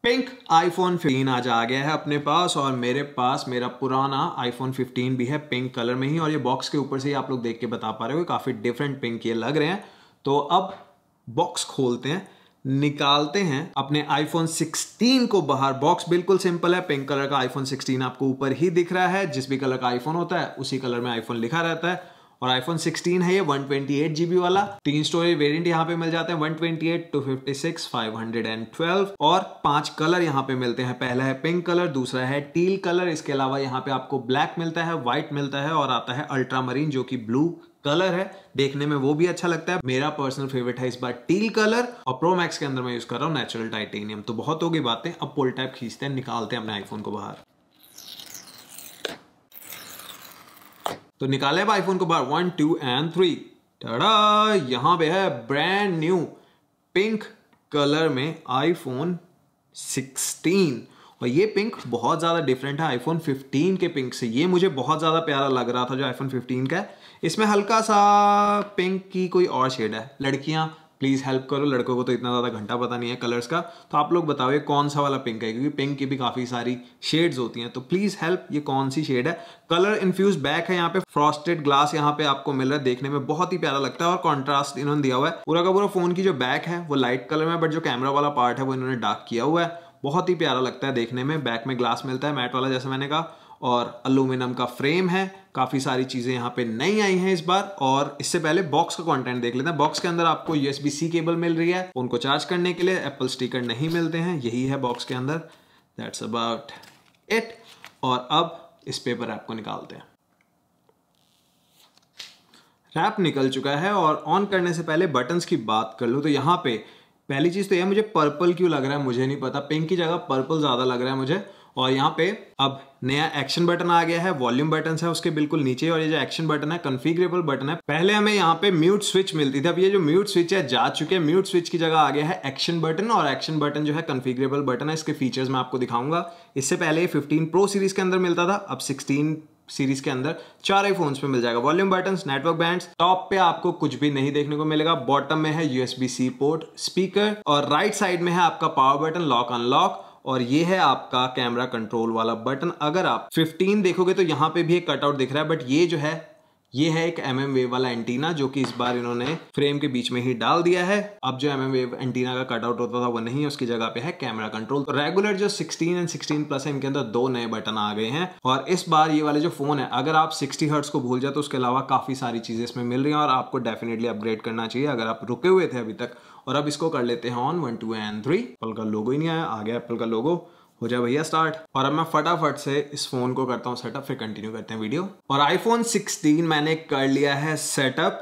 Pink iPhone 15 आज आ गया है अपने पास और मेरे पास मेरा पुराना आईफोन 15 भी है पिंक कलर में ही। और ये बॉक्स के ऊपर से ही आप लोग देख के बता पा रहे हो काफ़ी डिफरेंट पिंक ये लग रहे हैं। तो अब बॉक्स खोलते हैं, निकालते हैं अपने आईफोन 16 को बाहर। बॉक्स बिल्कुल सिंपल है, पिंक कलर का आईफोन 16 आपको ऊपर ही दिख रहा है। जिस भी कलर का आईफोन होता है उसी कलर में आईफोन लिखा रहता है। और आईफोन 16 है ये 128 GB वाला। 3 स्टोरेज वेरिएंट यहाँ पे मिल जाते हैं 128, 256, 512 और 5 कलर यहाँ पे मिलते हैं। पहला है पिंक कलर, दूसरा है टील कलर, इसके अलावा यहाँ पे आपको ब्लैक मिलता है, व्हाइट मिलता है और आता है अल्ट्रा मरीन जो कि ब्लू कलर है। देखने में वो भी अच्छा लगता है। मेरा पर्सनल फेवरेट है इस बार टील कलर और प्रो मैक्स के अंदर मैं यूज कर रहा हूँ नेचुरल टाइटेनियम। तो बहुत हो गई बातें, अब पुल टैब खींचते हैं, निकालते हैं अपने आईफोन को बाहर। तो निकाले अब आईफोन को बाहर 1, 2 and 3। टाड़ा, यहां पे है ब्रांड न्यू पिंक कलर में आईफोन 16 और ये पिंक बहुत ज्यादा डिफरेंट है आईफोन 15 के पिंक से। ये मुझे बहुत ज्यादा प्यारा लग रहा था जो आईफोन 15 का है। इसमें हल्का सा पिंक की कोई और शेड है। लड़कियां प्लीज हेल्प करो, लड़कों को तो इतना ज्यादा घंटा पता नहीं है कलर्स का। तो आप लोग बताओ ये कौन सा वाला पिंक है, क्योंकि पिंक की भी काफी सारी शेड्स होती हैं। तो प्लीज हेल्प, ये कौन सी शेड है। कलर इन्फ्यूज बैक है, यहाँ पे फ्रॉस्टेड ग्लास यहाँ पे आपको मिल रहा है। देखने में बहुत ही प्यारा लगता है और कॉन्ट्रास्ट इन्होंने दिया हुआ है। पूरा का पूरा फोन की जो बैक है वो लाइट कलर में, बट जो कैमरा वाला पार्ट है वो इन्होंने डार्क किया हुआ है। बहुत ही प्यारा लगता है देखने में। बैक में ग्लास मिलता है मैट वाला जैसे मैंने कहा, और एल्यूमिनियम का फ्रेम है। काफी सारी चीजें यहाँ पे नई आई हैं इस बार। और इससे पहले बॉक्स का कंटेंट देख लेते हैं। बॉक्स के अंदर आपको USB-C केबल मिल रही है उनको चार्ज करने के लिए। एप्पल स्टिकर नहीं मिलते हैं, यही है बॉक्स के अंदर। That's about it. और अब इस पेपर रैप को निकालते हैं। रैप निकल चुका है और ऑन करने से पहले बटन्स की बात कर लूं तो यहाँ पे पहली चीज तो यह, मुझे पर्पल क्यों लग रहा है मुझे नहीं पता। पिंक की जगह पर्पल ज्यादा लग रहा है मुझे। और यहाँ पे अब नया एक्शन बटन आ गया है, वॉल्यूम बटन है उसके बिल्कुल नीचे। और ये जो एक्शन बटन है कॉन्फ़िगरेबल बटन है। पहले हमें यहाँ पे म्यूट स्विच मिलती थी, अब ये जो म्यूट स्विच है जा चुके हैं। म्यूट स्विच की जगह आ गया है एक्शन बटन। और एक्शन बटन जो है कॉन्फ़िगरेबल बटन है। इसके फीचर्स मैं आपको दिखाऊंगा। इससे पहले 15 प्रो सीरीज के अंदर मिलता था, अब 16 सीरीज के अंदर 4 आईफोन्स पे मिल जाएगा। Volume buttons, network bands. Top पे आपको कुछ भी नहीं देखने को मिलेगा। बॉटम में है USB-C पोर्ट, स्पीकर और राइट साइड में है आपका पावर बटन, लॉक अनलॉक। और ये है आपका कैमरा कंट्रोल वाला बटन। अगर आप 15 देखोगे तो यहाँ पे भी एक कटआउट दिख रहा है, बट ये जो है ये है एक MM वेव वाला एंटीना जो कि इस बार इन्होंने फ्रेम के बीच में ही डाल दिया है। अब जो MM वेव एंटीना का कटआउट होता था वो नहीं है, उसकी जगह पे है कैमरा कंट्रोल। तो रेगुलर जो 16 और 16 प्लस है इनके अंदर 2 नए बटन आ गए हैं। और इस बार ये वाले जो फोन है, अगर आप 60 हर्ट्ज को भूल जाए तो उसके अलावा काफी सारी चीजें इसमें मिल रही हैं और आपको डेफिनेटली अपग्रेड करना चाहिए अगर आप रुके हुए थे अभी तक। और अब इसको कर लेते हैं ऑन 1, 2 and 3। एप्पल का लोगो ही नहीं आया, आ गया एप्पल का लोगो। हो जाए भैया स्टार्ट। और अब मैं फटाफट से इस फोन को करता हूं सेटअप, फिर कंटिन्यू करते हैं वीडियो। और आईफोन 16 मैंने कर लिया है सेटअप।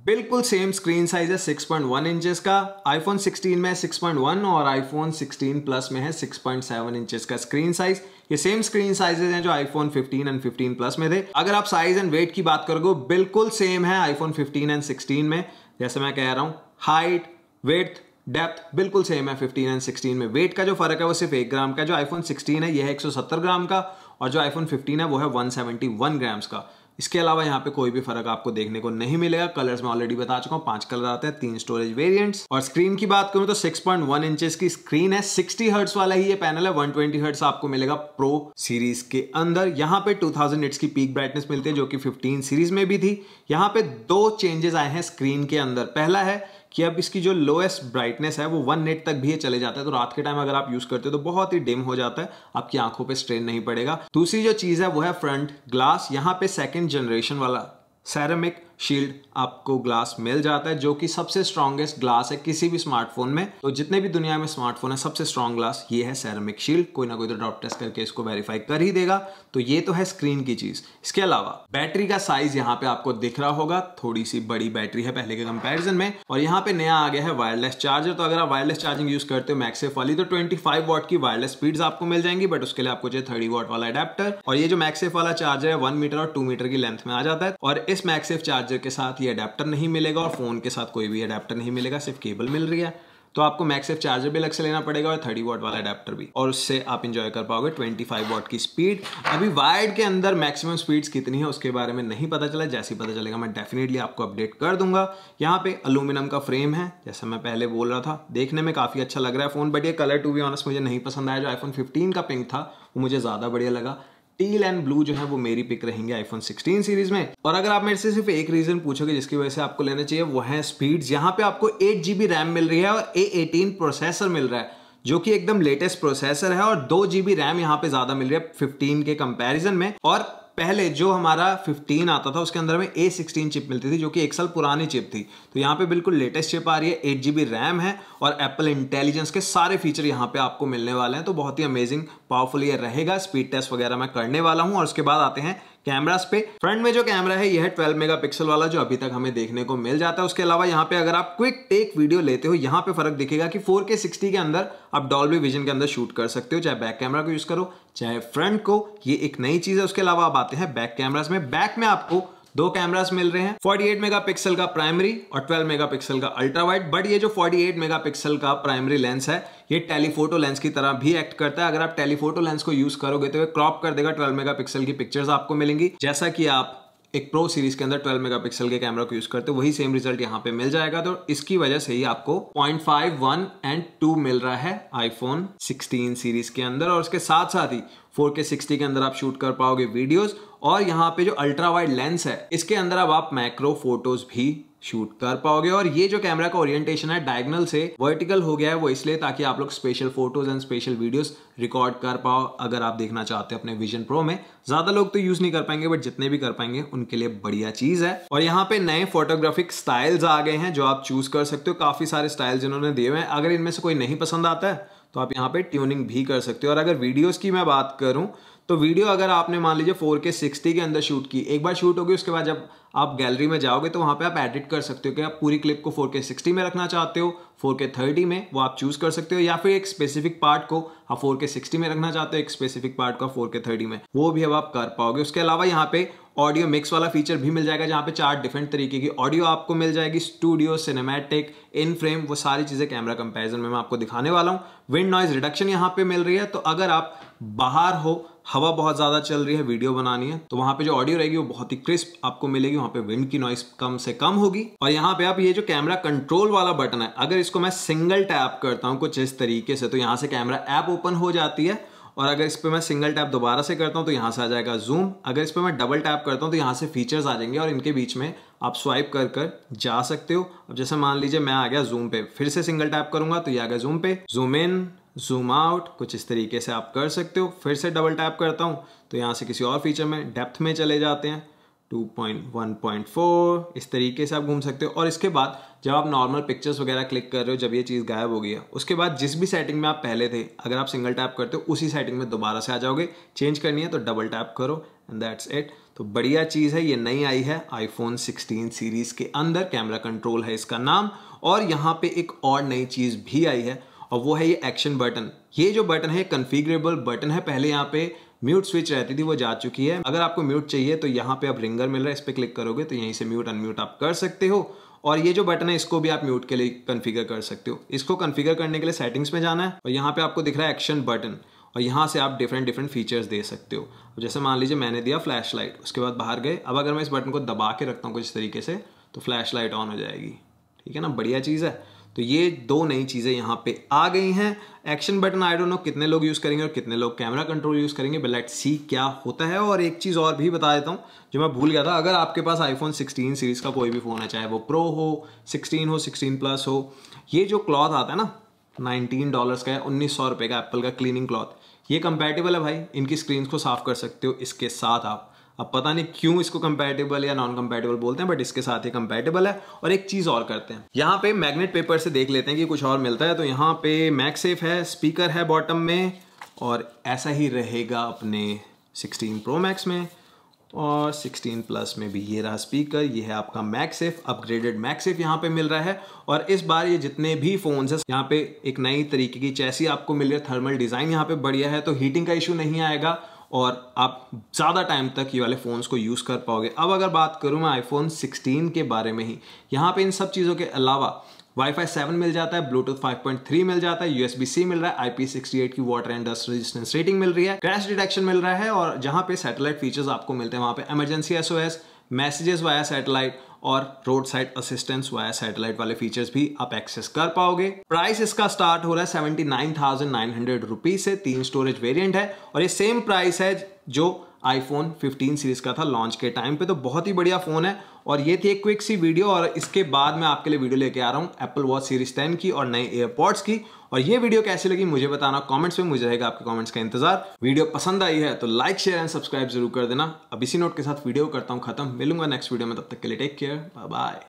बिल्कुल सेम स्क्रीन साइज है 6.1 इंचेस का। आईफोन 16 में 6.1 और आईफोन 16 प्लस में है 6.7 इंचेस का स्क्रीन साइज। ये सेम स्क्रीन साइजेस हैं जो आईफोन 15 एंड 15 प्लस में थे। अगर आप साइज एंड वेट की बात करोगे बिल्कुल सेम है आईफोन 15 एंड 16 में। जैसे मैं कह रहा हूं, हाइट, विड्थ, डेप्थ बिल्कुल सेम है 15 एंड 16 में। वेट का जो फर्क है वो सिर्फ 1 ग्राम का। जो आईफोन 16 है ये है 170 ग्राम का और जो आईफोन 15 है वो है 171 ग्राम्स का। इसके अलावा यहाँ पे कोई भी फर्क आपको देखने को नहीं मिलेगा। कलर्स में ऑलरेडी बता चुका हूँ, 5 कलर आते हैं, 3 स्टोरेज वेरिएंट्स। और स्क्रीन की बात करूँ तो 6.1 इंचेस की स्क्रीन है। 60 हर्ट्ज वाला ही ये पैनल है। 120 हर्ट्ज आपको मिलेगा प्रो सीरीज के अंदर। यहाँ पे 2000 निट्स की पीक ब्राइटनेस मिलती है जो कि 15 सीरीज में भी थी। यहाँ पे 2 चेंजेस आए हैं स्क्रीन के अंदर। पहला है कि अब इसकी जो लोएस्ट ब्राइटनेस है वो 1 निट तक भी ये चले जाता है। तो रात के टाइम अगर आप यूज करते हो तो बहुत ही डिम हो जाता है, आपकी आंखों पे स्ट्रेन नहीं पड़ेगा। दूसरी जो चीज है वो है फ्रंट ग्लास। यहाँ पे 2nd जनरेशन वाला सेरेमिक शील्ड आपको ग्लास मिल जाता है जो कि सबसे स्ट्रॉन्गेस्ट ग्लास है किसी भी स्मार्टफोन में। तो जितने भी दुनिया में स्मार्टफोन है सबसे स्ट्रॉन्ग ग्लास ये है सेरेमिक शील्ड। कोई ना कोई तो ड्रॉप टेस्ट करके इसको वेरीफाई कर ही देगा। तो ये तो है स्क्रीन की चीज। इसके अलावा बैटरी का साइज यहाँ पे आपको दिख रहा होगा, थोड़ी सी बड़ी बैटरी है पहले के कंपैरिजन में। और यहाँ पे नया आ गया है वायरलेस चार्जर। तो अगर आप वायरलेस चार्जिंग यूज करते हो मैक्सेफ वाली तो 25 वॉट की वायरलेस स्पीड्स आपको मिल जाएंगी, बट उसके लिए आपको चाहिए 30 वॉट वाला अडेप्टर। और ये जो मैक्सेफ वाला चार्जर है 1 मीटर और 2 मीटर की लेंथ में आ जाता है। और इस मैक्सेफ चार्जर के साथ ये अडेप्टर नहीं मिलेगा और फोन के साथ कोई भी अडेप्टर नहीं मिलेगा, सिर्फ केबल मिल रही है। तो आपको मैगसेफ चार्जर भी अलग से लेना पड़ेगा और 30 वॉट वाला अडेप्टर भी, और उससे आप इंजॉय कर पाओगे 25 वॉट की स्पीड। अभी वायर्ड के अंदर मैक्सिमम स्पीड्स कितनी है उसके बारे में नहीं पता चला, जैसे ही पता चलेगा मैं डेफिनेटली आपको अपडेट कर दूंगा। यहाँ पे एल्यूमिनियम का फ्रेम है, जैसा मैं पहले बोल रहा था, देखने में काफी अच्छा लग रहा है फोन, बट ये कलर टू बी ऑनेस्ट मुझे नहीं पसंद आया। जो आईफोन 15 का पिंक था वो मुझे ज्यादा बढ़िया लगा। टील एंड ब्लू जो है वो मेरी पिक रहेंगे आईफोन 16 सीरीज में। और अगर आप मेरे से सिर्फ एक रीजन पूछोगे जिसकी वजह से आपको लेना चाहिए, वो है स्पीड्स। यहाँ पे आपको 8 GB रैम मिल रही है और A18 प्रोसेसर मिल रहा है, जो कि एकदम लेटेस्ट प्रोसेसर है, और 2 GB रैम यहाँ पे ज्यादा मिल रही है 15 के कंपैरिजन में। और पहले जो हमारा 15 आता था उसके अंदर में A16 चिप मिलती थी, जो कि 1 साल पुरानी चिप थी। तो यहाँ पे बिल्कुल लेटेस्ट चिप आ रही है, 8 GB रैम है, और एप्पल इंटेलिजेंस के सारे फीचर यहाँ पे आपको मिलने वाले हैं। तो बहुत ही अमेजिंग पावरफुल ये रहेगा। स्पीड टेस्ट वगैरह मैं करने वाला हूँ। और उसके बाद आते हैं कैमरास पे। फ्रंट में जो कैमरा है यह है 12 मेगापिक्सल वाला, जो अभी तक हमें देखने को मिल जाता है। उसके अलावा यहाँ पे अगर आप क्विक टेक वीडियो लेते हो, यहाँ पे फर्क दिखेगा कि 4K 60 के अंदर आप डॉल्बी विजन के अंदर शूट कर सकते हो, चाहे बैक कैमरा को यूज करो चाहे फ्रंट को। ये एक नई चीज है। उसके अलावा आप आते हैं बैक कैमरास में। बैक में आपको 2 कैमरास मिल रहे हैं, 48 मेगापिक्सल का प्राइमरी और 12 मेगापिक्सल का अल्ट्रा वाइड। बट ये जो 48 मेगापिक्सल का प्राइमरी लेंस है ये टेलीफोटो लेंस की तरह भी एक्ट करता है। अगर आप टेलीफोटो लेंस को यूज करोगे तो ये क्रॉप कर देगा, 12 मेगापिक्सल की पिक्चर्स आपको मिलेंगी। जैसा कि आप एक प्रो सीरीज के अंदर 12 मेगापिक्सल के कैमरा को यूज करते हो, वही सेम रिजल्ट यहाँ पे मिल जाएगा। तो इसकी वजह से ही आपको 0.5, 1 and 2 मिल रहा है आईफोन 16 सीरीज के अंदर। और उसके साथ साथ ही 4K 60 के अंदर आप शूट कर पाओगे वीडियोस। और यहाँ पे जो अल्ट्रा वाइड लेंस है इसके अंदर अब आप मैक्रो फोटोज भी शूट कर पाओगे। और ये जो कैमरा का ओरिएंटेशन है डायगोनल से वर्टिकल हो गया है, वो इसलिए ताकि आप लोग special photos and special videos record कर पाओ अगर आप देखना चाहते हो अपने विजन प्रो में। ज्यादा लोग तो यूज नहीं कर पाएंगे, बट जितने भी कर पाएंगे उनके लिए बढ़िया चीज है। और यहाँ पे नए फोटोग्राफिक स्टाइल्स आ गए हैं जो आप चूज कर सकते हो। काफी सारे स्टाइल्स इन्होंने दिए हुए हैं। अगर इनमें से कोई नहीं पसंद आता है तो आप यहाँ पे ट्यूनिंग भी कर सकते हो। और अगर वीडियोस की मैं बात करूं तो वीडियो अगर आपने मान लीजिए 4K 60 के अंदर शूट की, एक बार शूट होगी, उसके बाद जब आप गैलरी में जाओगे तो वहां पे आप एडिट कर सकते हो कि आप पूरी क्लिप को 4K 60 में रखना चाहते हो, 4K 30 में, वो आप चूज कर सकते हो, या फिर एक स्पेसिफिक पार्ट को आप 4K 60 में रखना चाहते हो, एक स्पेसिफिक पार्ट को 4K 30 में, वो भी अब आप कर पाओगे। उसके अलावा यहाँ पे ऑडियो मिक्स वाला फीचर भी मिल जाएगा, जहाँ पे 4 डिफरेंट तरीके की ऑडियो आपको मिल जाएगी, स्टूडियो, सिनेमैटिक, इन फ्रेम, वो सारी चीजें कैमरा कंपैरिजन में मैं आपको दिखाने वाला हूँ। विंड नॉइज रिडक्शन यहाँ पे मिल रही है, तो अगर आप बाहर हो, हवा बहुत ज्यादा चल रही है, वीडियो बनानी है, तो वहां पे जो ऑडियो रहेगी वो बहुत ही क्रिस्प आपको मिलेगी, वहां पे विंड की नॉइस कम से कम होगी। और यहाँ पे आप ये जो कैमरा कंट्रोल वाला बटन है, अगर इसको मैं सिंगल टैप करता हूँ कुछ इस तरीके से, तो यहाँ से कैमरा ऐप ओपन हो जाती है। और अगर इस पे मैं सिंगल टैप दोबारा से करता हूं तो यहां से आ जाएगा जूम। अगर इस पे मैं डबल टैप करता हूं तो यहां से फीचर्स आ जाएंगे और इनके बीच में आप स्वाइप कर कर जा सकते हो। अब जैसे मान लीजिए मैं आ गया जूम पे, फिर से सिंगल टैप करूंगा तो ये आ गया जूम पे, जूम इन, जूम आउट, कुछ इस तरीके से आप कर सकते हो। फिर से डबल टैप करता हूं तो यहां से किसी और फीचर में डेप्थ में चले जाते हैं, 2.1.4, इस तरीके से आप घूम सकते हो। और इसके बाद जब आप नॉर्मल पिक्चर्स वगैरह क्लिक कर रहे हो, जब ये चीज़ गायब हो गई है, उसके बाद जिस भी सेटिंग में आप पहले थे, अगर आप सिंगल टैप करते हो उसी सेटिंग में दोबारा से आ जाओगे। चेंज करनी है तो डबल टैप करो एंड दैट्स इट। तो बढ़िया चीज़ है, ये नई आई है आईफोन 16 सीरीज के अंदर, कैमरा कंट्रोल है इसका नाम। और यहाँ पे एक और नई चीज़ भी आई है और वो है ये एक्शन बटन। ये जो बटन है कन्फिगरेबल बटन है। पहले यहाँ पे म्यूट स्विच रहती थी, वो जा चुकी है। अगर आपको म्यूट चाहिए तो यहाँ पे अब रिंगर मिल रहा है, इस पे क्लिक करोगे तो यहीं से म्यूट अनम्यूट आप कर सकते हो। और ये जो बटन है इसको भी आप म्यूट के लिए कॉन्फ़िगर कर सकते हो। इसको कॉन्फ़िगर करने के लिए सेटिंग्स में जाना है और यहाँ पे आपको दिख रहा है एक्शन बटन, और यहाँ से आप डिफरेंट फीचर्स दे सकते हो। जैसे मान लीजिए मैंने दिया फ्लैश लाइट, उसके बाद बाहर गए। अब अगर मैं इस बटन को दबा के रखता हूँ कुछ इस तरीके से तो फ्लैश लाइट ऑन हो जाएगी। ठीक है ना, बढ़िया चीज़ है। तो ये 2 नई चीज़ें यहाँ पे आ गई हैं। Action button I don't know कितने लोग यूज़ करेंगे और कितने लोग कैमरा कंट्रोल यूज़ करेंगे, बट लेट्स सी क्या होता है। और एक चीज़ और भी बता देता हूँ जो मैं भूल गया था, अगर आपके पास आईफोन 16 सीरीज़ का कोई भी फ़ोन है, चाहे वो प्रो हो, 16 हो, 16 प्लस हो, ये जो क्लॉथ आता है ना $19 का है, $1900 का एप्पल का क्लीनिंग क्लॉथ, ये कंपैटिबल है भाई। इनकी स्क्रीन को साफ कर सकते हो इसके साथ आप। अब पता नहीं क्यों इसको कंपैटिबल या नॉन कंपैटिबल बोलते हैं, बट इसके साथ ही कंपैटिबल है। और एक चीज और करते हैं, यहाँ पे मैग्नेट पेपर से देख लेते हैं कि कुछ और मिलता है। तो यहाँ पे मैगसेफ है, स्पीकर है बॉटम में, और ऐसा ही रहेगा अपने 16 प्रो मैक्स में, और 16 प्लस में भी ये रहा स्पीकर। ये है आपका मैगसेफ, अपग्रेडेड मैगसेफ यहाँ पे मिल रहा है। और इस बार ये जितने भी फोन्स हैं यहाँ पे एक नई तरीके की चैसी आपको मिल रही है, थर्मल डिजाइन यहाँ पे बढ़िया है, तो हीटिंग का इशू नहीं आएगा और आप ज़्यादा टाइम तक ये वाले फ़ोन्स को यूज़ कर पाओगे। अब अगर बात करूँ मैं आईफोन 16 के बारे में ही, यहाँ पे इन सब चीज़ों के अलावा Wi-Fi 7 मिल जाता है, Bluetooth 5.3 मिल जाता है, USB-C मिल रहा है, IP68 की water and dust resistance rating मिल रही है, क्रैश डिटेक्शन मिल रहा है, और जहां पे सैटेलाइट फीचर्स आपको मिलते हैं वहां पे emergency SOS, messages via satellite और road side assistance via satellite वाले फीचर्स भी आप एक्सेस कर पाओगे। प्राइस इसका स्टार्ट हो रहा है 79,900 रुपीज से, 3 स्टोरेज वेरिएंट है, और ये सेम प्राइस है जो iPhone 15 सीरीज का था लॉन्च के टाइम पे। तो बहुत ही बढ़िया फोन है। और ये थी एक क्विक सी वीडियो, और इसके बाद मैं आपके लिए वीडियो लेके आ रहा हूँ Apple Watch Series 10 की और नए एयरपॉड्स की। और ये वीडियो कैसी लगी मुझे बताना कमेंट्स में, मुझे रहेगा आपके कमेंट्स का इंतजार। वीडियो पसंद आई है तो लाइक शेयर एंड सब्सक्राइब जरूर कर देना। अब इसी नोट के साथ वीडियो करता हूँ खत्म, मिलूंगा नेक्स्ट वीडियो में, तब तक के लिए टेक केयर, बाय बाय।